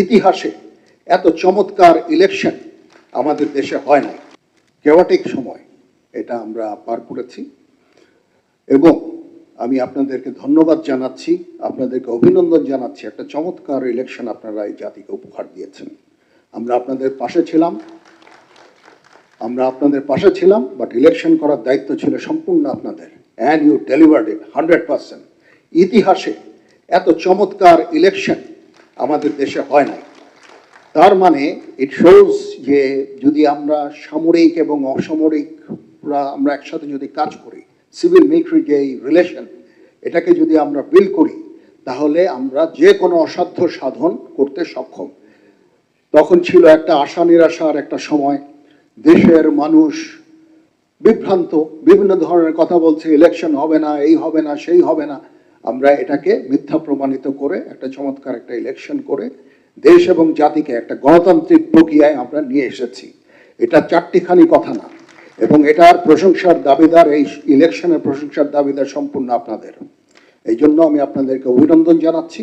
ইতিহাসে এত চমৎকার ইলেকশন আমাদের দেশে হয় নাই। কেওয়াটিক সময় এটা আমরা পার করেছি এবং আমি আপনাদেরকে ধন্যবাদ জানাচ্ছি, আপনাদেরকে অভিনন্দন জানাচ্ছি। একটা চমৎকার ইলেকশন আপনারা এই জাতিকে উপহার দিয়েছেন। আমরা আপনাদের পাশে ছিলাম, বাট ইলেকশন করার দায়িত্ব ছিল সম্পূর্ণ আপনাদের, অ্যান্ড ইউ ডেলিভার্ড ইট 100%। ইতিহাসে এত চমৎকার ইলেকশন আমাদের দেশে হয় নাই। তার মানে ইট শোজ যে যদি আমরা সামরিক এবং অসামরিক আমরা একসাথে যদি কাজ করি, সিভিল মিলিটারি যে রিলেশন, এটাকে যদি আমরা বিল্ড করি, তাহলে আমরা যে কোনো অসাধ্য সাধন করতে সক্ষম। তখন ছিল একটা আশা নিরাশার একটা সময়, দেশের মানুষ বিভ্রান্ত, বিভিন্ন ধরনের কথা বলছে, ইলেকশন হবে না, এই হবে না, সেই হবে না। আমরা এটাকে মিথ্যা প্রমাণিত করে একটা চমৎকার একটা ইলেকশন করে দেশ এবং জাতিকে একটা গণতান্ত্রিক প্রক্রিয়ায় আমরা নিয়ে এসেছি। এটা চারটিখানি কথা না, এবং এটার প্রশংসার দাবিদার, এই ইলেকশনের প্রশংসার দাবিদার সম্পূর্ণ আপনাদের। এই জন্য আমি আপনাদেরকে অভিনন্দন জানাচ্ছি।